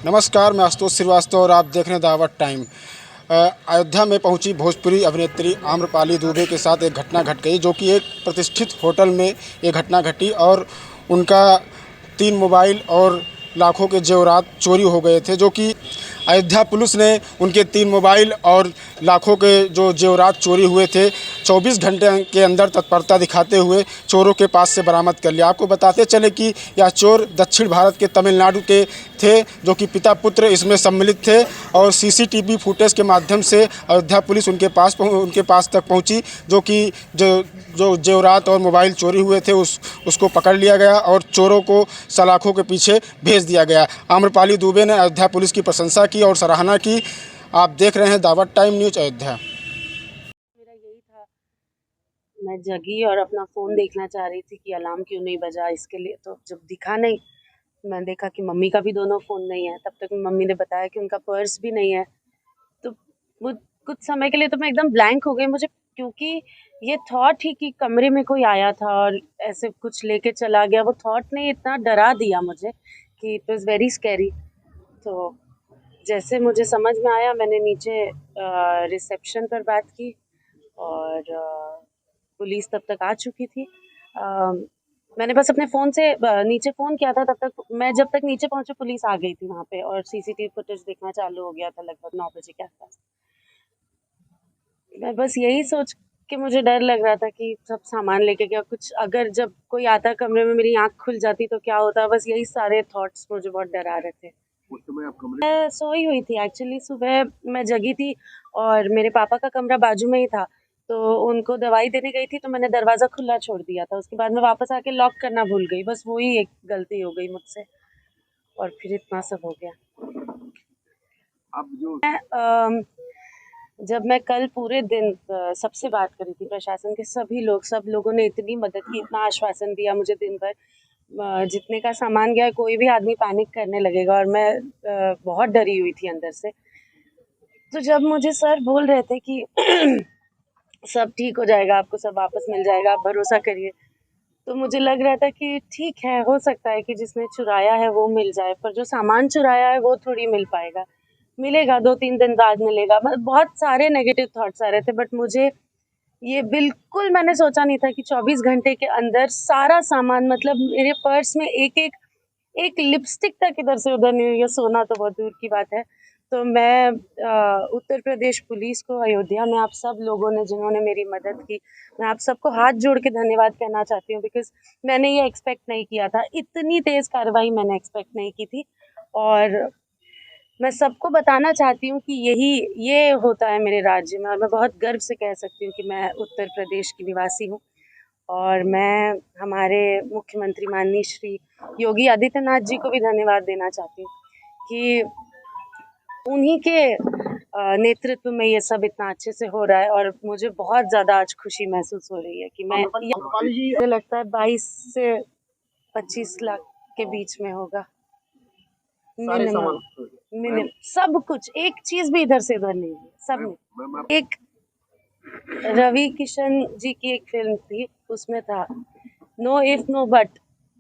नमस्कार, मैं आशुतोष श्रीवास्तव और आप देख रहे हैं दावत टाइम। अयोध्या में पहुंची भोजपुरी अभिनेत्री आम्रपाली दुबे के साथ एक घटना घट गई, जो कि एक प्रतिष्ठित होटल में ये घटना घटी और उनका 3 मोबाइल और लाखों के जेवरात चोरी हो गए थे। जो कि अयोध्या पुलिस ने उनके 3 मोबाइल और लाखों के जो जेवरात चोरी हुए थे 24 घंटे के अंदर तत्परता दिखाते हुए चोरों के पास से बरामद कर लिया। आपको बताते चले कि यह चोर दक्षिण भारत के तमिलनाडु के थे, जो कि पिता पुत्र इसमें सम्मिलित थे और सीसीटीवी फुटेज के माध्यम से अयोध्या पुलिस उनके पास तक पहुंची, जो कि जो जेवरात और मोबाइल चोरी हुए थे उसको पकड़ लिया गया और चोरों को सलाखों के पीछे भेज दिया गया। आम्रपाली दुबे ने अयोध्या पुलिस की प्रशंसा की और सराहना की। आप देख रहे हैं दावत टाइम न्यूज़ अयोध्या। मेरा यही था, मैं जगी और अपना फ़ोन देखना चाह रही थी कि अलार्म क्यों नहीं बजा इसके लिए। तो जब दिखा नहीं, मैं देखा कि मम्मी का भी दोनों फ़ोन नहीं है। तब तक मम्मी ने बताया कि उनका पर्स भी नहीं है। तो वो कुछ समय के लिए तो मैं एकदम ब्लैंक हो गई मुझे, क्योंकि ये थॉट ही कि कमरे में कोई आया था और ऐसे कुछ लेके चला गया, वो थॉट ने इतना डरा दिया मुझे कि इट वाज़ वेरी स्कैरी। तो जैसे मुझे समझ में आया, मैंने नीचे रिसेप्शन पर बात की और पुलिस तब तक आ चुकी थी। मैंने बस अपने फ़ोन से नीचे फ़ोन किया था, तब तक जब तक नीचे पहुँची पुलिस आ गई थी वहाँ पे और सीसीटीवी फुटेज देखना चालू हो गया था लगभग 9 बजे के आसपास। मैं बस यही सोच के मुझे डर लग रहा था कि सब सामान लेके गया, कुछ अगर जब कोई आता कमरे में मेरी आँख खुल जाती तो क्या होता? बस यही सारे थॉट्स मुझे बहुत डरा रहे थे। उस समय आप कमरे मैं सोई हुई थी एक्चुअली, सुबह मैं जगी थी और मेरे पापा का कमरा बाजू में ही था, तो उनको दवाई देने गई थी तो मैंने दरवाज़ा खुला छोड़ दिया था। उसके बाद मैं वापस आके लॉक करना भूल गई, बस वो ही एक गलती हो गई मुझसे और फिर इतना सब हो गया। आप जो जब मैं कल पूरे दिन सबसे बात करी थी, प्रशासन के सब लोगों ने इतनी मदद की, इतना आश्वासन दिया मुझे दिन भर। जितने का सामान गया, कोई भी आदमी पैनिक करने लगेगा और मैं बहुत डरी हुई थी अंदर से। तो जब मुझे सर बोल रहे थे कि सब ठीक हो जाएगा, आपको सब वापस मिल जाएगा, आप भरोसा करिए, तो मुझे लग रहा था कि ठीक है, हो सकता है कि जिसने चुराया है वो मिल जाए, पर जो सामान चुराया है वो थोड़ी मिल पाएगा। मिलेगा 2-3 दिन बाद मिलेगा। मतलब बहुत सारे नेगेटिव थॉट्स आ रहे थे, बट मुझे ये बिल्कुल मैंने सोचा नहीं था कि 24 घंटे के अंदर सारा सामान, मतलब मेरे पर्स में एक लिपस्टिक तक इधर से उधर नहीं हुई है, सोना तो बहुत दूर की बात है। तो मैं उत्तर प्रदेश पुलिस को, अयोध्या में आप सब लोगों ने जिन्होंने मेरी मदद की, मैं आप सबको हाथ जोड़ के धन्यवाद कहना चाहती हूँ, बिकॉज़ मैंने ये एक्सपेक्ट नहीं किया था। इतनी तेज़ कार्रवाई मैंने एक्सपेक्ट नहीं की थी और मैं सबको बताना चाहती हूँ कि ये होता है मेरे राज्य में और मैं बहुत गर्व से कह सकती हूँ कि मैं उत्तर प्रदेश की निवासी हूँ। और मैं हमारे मुख्यमंत्री माननीय श्री योगी आदित्यनाथ जी को भी धन्यवाद देना चाहती हूँ कि उन्हीं के नेतृत्व में ये सब इतना अच्छे से हो रहा है और मुझे बहुत ज़्यादा आज खुशी महसूस हो रही है कि मैं, मुझे लगता है 22 से 25 लाख के बीच में होगा मिनिमम। मिनिमम सब कुछ, एक चीज भी इधर से उधर नहीं है, सब में। एक रवि किशन जी की एक फिल्म थी, उसमें था नो इफ नो बट,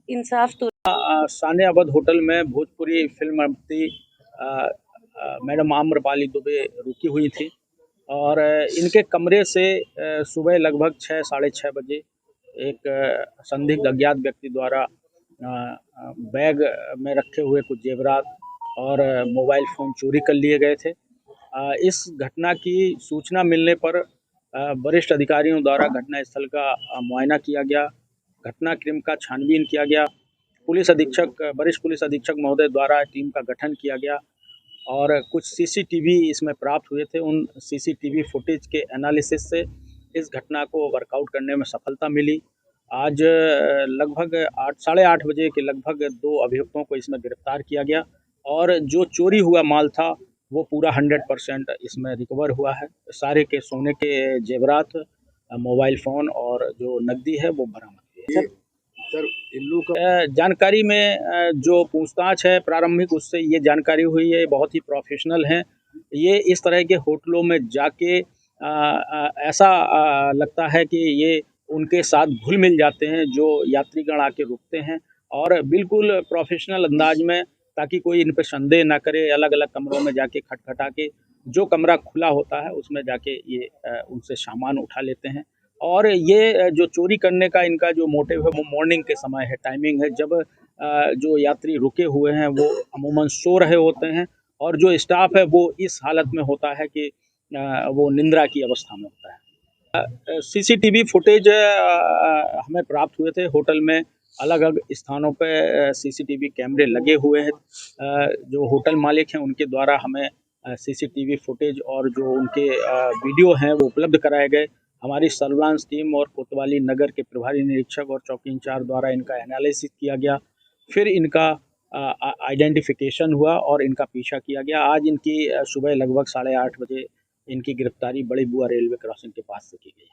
इंसाफ तो। सानिया अवध होटल में भोजपुरी फिल्म अभिनेत्री मैडम आम्रपाली दुबे रुकी हुई थी और इनके कमरे से सुबह लगभग 6 साढ़े 6 बजे एक संदिग्ध अज्ञात व्यक्ति द्वारा बैग में रखे हुए कुछ जेवरात और मोबाइल फ़ोन चोरी कर लिए गए थे। इस घटना की सूचना मिलने पर वरिष्ठ अधिकारियों द्वारा घटनास्थल का मुआयना किया गया, घटनाक्रम का छानबीन किया गया, वरिष्ठ पुलिस अधीक्षक महोदय द्वारा टीम का गठन किया गया और कुछ सीसीटीवी इसमें प्राप्त हुए थे। उन सीसीटीवी फुटेज के एनालिसिस से इस घटना को वर्कआउट करने में सफलता मिली। आज लगभग 8 साढ़े 8 बजे के लगभग 2 अभियुक्तों को इसमें गिरफ्तार किया गया और जो चोरी हुआ माल था वो पूरा 100% इसमें रिकवर हुआ है। सारे के सोने के जेवरात, मोबाइल फ़ोन और जो नकदी है वो बरामद हुई। सर इन लोगों का जानकारी में जो पूछताछ है प्रारंभिक, उससे ये जानकारी हुई है बहुत ही प्रोफेशनल हैं। ये इस तरह के होटलों में जाके ऐसा लगता है कि ये उनके साथ घुल मिल जाते हैं जो यात्रीगण आके रुकते हैं और बिल्कुल प्रोफेशनल अंदाज में ताकि कोई इन पर संदेह ना करे। अलग अलग कमरों में जाके खटखटा के जो कमरा खुला होता है उसमें जाके ये उनसे सामान उठा लेते हैं। और ये जो चोरी करने का इनका जो मोटिव है वो मॉर्निंग के समय है, टाइमिंग है, जब जो यात्री रुके हुए हैं वो अमूमन सो रहे होते हैं और जो स्टाफ है वो इस हालत में होता है कि वो निंद्रा की अवस्था में होता है। सीसीटीवी फुटेज हमें प्राप्त हुए थे। होटल में अलग अलग स्थानों पे सीसीटीवी कैमरे लगे हुए हैं। जो होटल मालिक हैं उनके द्वारा हमें सीसीटीवी फुटेज और जो उनके वीडियो हैं वो उपलब्ध कराए गए। हमारी सर्विलांस टीम और कोतवाली नगर के प्रभारी निरीक्षक और चौकी इंचार्ज द्वारा इनका एनालिसिस किया गया, फिर इनका आइडेंटिफिकेशन हुआ और इनका पीछा किया गया। आज इनकी सुबह लगभग 8:30 बजे इनकी गिरफ्तारी बड़ी बुआ रेलवे क्रॉसिंग के पास से की गई।